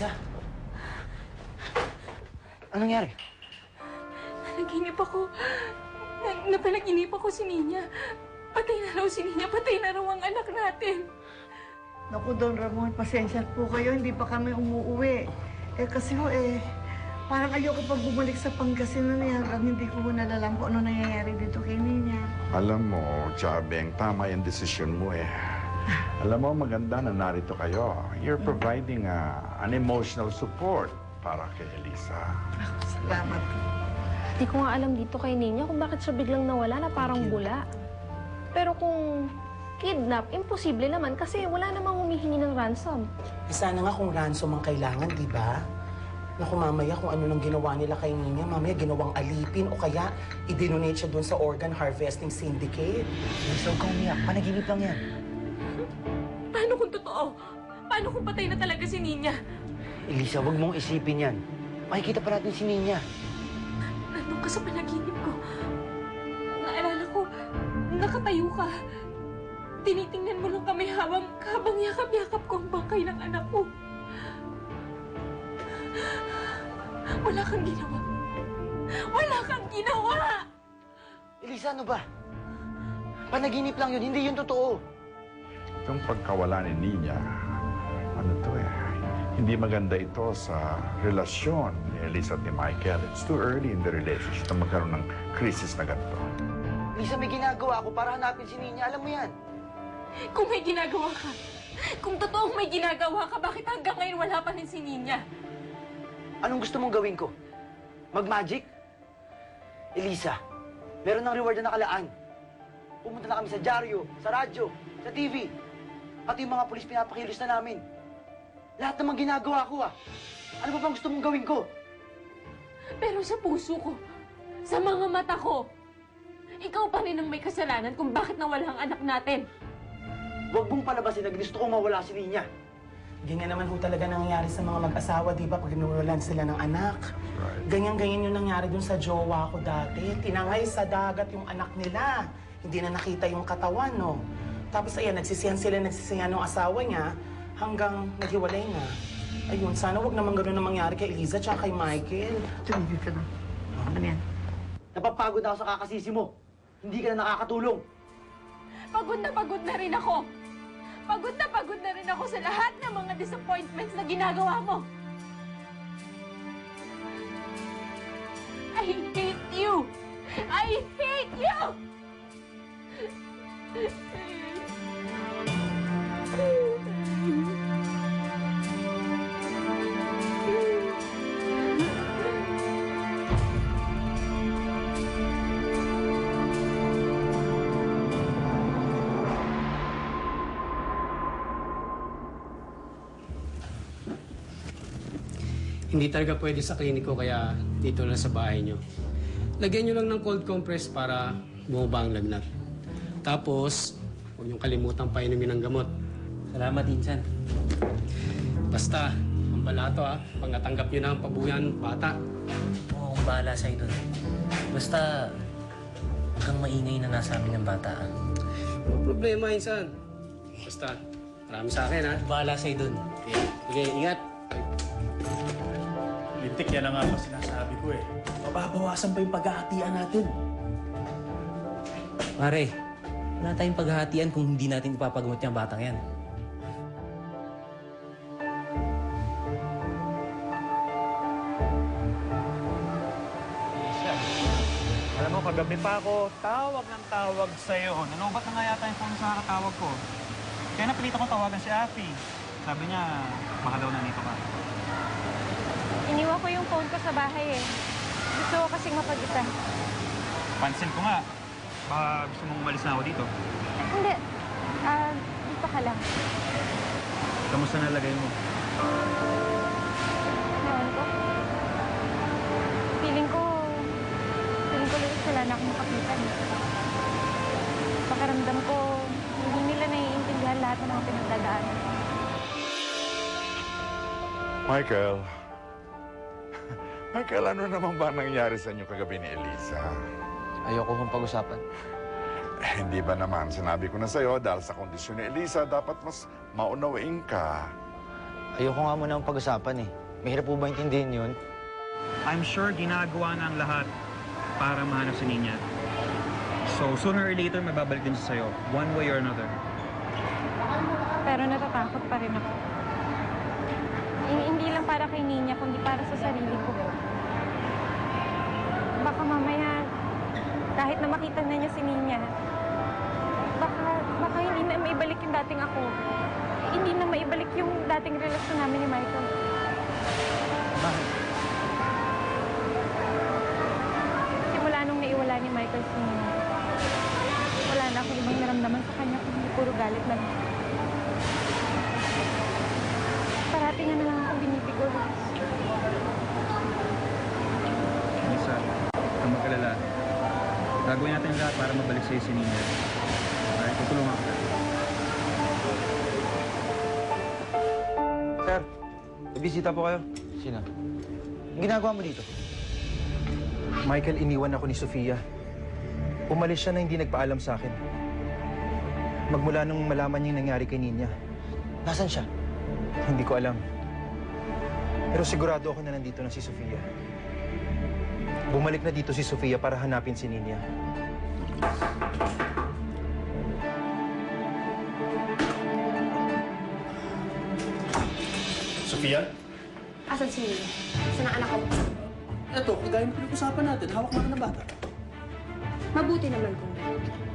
Elisa? Anong nangyari? Nanaginip ako. Napanaginip ako si Nina. Patay na raw si Nina. Patay na raw ang anak natin. Naku, Don Ramon, pasensya po kayo. Hindi pa kami umuuwi. Kasi parang ayoko pag bumalik sa Pangasinan hanggang hindi ko nalalang kung ano nangyayari dito kay Nina. Alam mo, Chabeng, tama yung desisyon mo eh. Alam mo, maganda na narito kayo. You're providing an emotional support para kay Elisa. Salamat. Di ko nga alam dito kay Nina kung bakit siya biglang nawala na parang bula. Pero kung kidnap, imposible naman kasi wala namang humihingi ng ransom. Sana nga kung ransom ang kailangan, di ba? Naku, mamaya kung ano nang ginawa nila kay Nina, mamaya ginawang alipin o kaya i-donate siya doon sa organ harvesting syndicate. Elisa, huwag kang umiyak. Panaginip lang yan. Paano kung totoo? Paano kung patay na talaga si Nina? Elisa, huwag mong isipin yan. Makikita pa natin si Nina. Nandun ka sa panaginip ko. Naalala ko, nakatayo ka. Tinitingnan mo lang kami habang yakap-yakap ko ang bangkay ng anak ko. Wala kang ginawa. Wala kang ginawa! Elisa, ano ba? Panaginip lang yun, hindi yun totoo. Itong pagkawala ni Nina, ano to eh, hindi maganda ito sa relasyon ni Elisa at ni Michael. It's too early in the relationship na magkaroon ng crisis na ganito. Elisa, may ginagawa ako para hanapin si Nina. Alam mo yan. Kung may ginagawa ka, kung totoong may ginagawa ka, bakit hanggang ngayon wala pa rin si Nina? Anong gusto mong gawin ko? Mag-magic? Elisa, meron ng reward na nakalaan. Pumunta na kami sa dyaryo, sa radyo, sa TV. At yung mga pulis pinapakilos na namin. Lahat naman ginagawa ko Ano ba bang gusto mong gawin ko? Pero sa puso ko, sa mga mata ko, ikaw pa rin ang may kasalanan kung bakit nawala ang anak natin. Huwag mong palabasin na gusto kong mawala si Nina. Ganyan naman ho talaga nangyayari sa mga mag-asawa, di ba? Pag nawalan sila ng anak. Right. Ganyan-ganyan yung nangyari dun sa jowa ko dati. Tinangay sa dagat yung anak nila. Hindi na nakita yung katawan, no? Tapos ayan, nagsisiyan ng asawa niya hanggang naghiwalay na. Ayun, sana wag naman gano'n na mangyari kay Eliza tsaka kay Michael. Tumigil ka na. Ano yan? Napapagod ako sa kakasisi mo. Hindi ka na nakakatulong. Pagod na rin ako. Pagod na rin ako sa lahat ng mga disappointments na ginagawa mo. I hate you! I hate you! Hindi talaga pwede sa kliniko kaya dito lang sa bahay nyo. Lagyan nyo lang ng cold compress para bumaba ang lagnat. Tapos, huwag nyo kalimutang painumin ng gamot. Salamat, Insan. Basta, ang balato pag natanggap nyo na ang pabuyan, bata. Oo, akong bahala sa'yo dun. Basta, huwag kang maingay na nasabi ng bata. No problema, Insan. Basta, marami sa akin, ha? Bahala sa'yo dun. Okay, ingat. Lintik, yan ang nga po sinasabi ko eh. Mababawasan pa yung paghahatian natin. Pare, wala tayong paghahatian kung hindi natin ipapagamot yung batang yan. Alam mo, kagabi pa ako tawag ng tawag sa'yo. Nanubat na nga yata yung phone sa kakatawag ko. Kaya napilitan ko tawagan si Afi. Sabi niya, baka daw nandito ka. Iniwan ko yung phone ko sa bahay eh. Gusto ko kasing mapag-isa. Pansin ko nga. Baka gusto mong umalis na ako dito. Hindi. Dito ka lang. Kamusta na lagay mo? Ewan ko. Feeling ko lang wala na akong makapitan. Pakiramdam ko, hindi nila naiintindihan lahat ng mga pinagdadaanan. Michael, Michael, ano naman ba nangyari sa inyo kagabi ni Elisa? Ayoko kong pag-usapan. Hindi ba naman, sinabi ko na sa'yo, dahil sa kondisyon ni Elisa, dapat mas maunawain ka. Ayoko nga muna ang pag-usapan eh. Mahirap po ba intindihin yun? I'm sure ginagawa na ang lahat para mahanap si Nina. So, sooner or later, mababalik din siya sa'yo. One way or another. Pero natatakot pa rin ako. Hindi lang para kay Nina, kundi para sa sarili ko. Baka mamaya, kahit na makita na niya si Nina, baka hindi na maibalik yung dating ako. Hindi na maibalik yung dating relasyon namin ni Michael. Bakit? Simula nung naiwala ni Michael si Nina, wala na akong ibang naramdaman sa kanya kundi puro galit lang. Parati nga na lang akong binibigo, Luis. Lisa, huwag kang mag-alala. Gagawin natin lahat para mabalik sa'yo si Nina. Alright, tutulungan ka. Sir, may bisita po kayo. Sino? Ang ginagawa mo dito? Michael, iniwan ako ni Sofia. Umalis siya na hindi nagpaalam sa akin. Magmula nung malaman niya yung nangyari kay Nina. Nasaan siya? Hindi ko alam. Pero sigurado ako na nandito na si Sofia. Bumalik na dito si Sofia para hanapin si Nina. Sofia? Asan si Nina? Saan ang anak ko? Eto, kagaya mo pinag-usapan natin. Hawak mo na ng bata. Mabuti naman kung gano'n.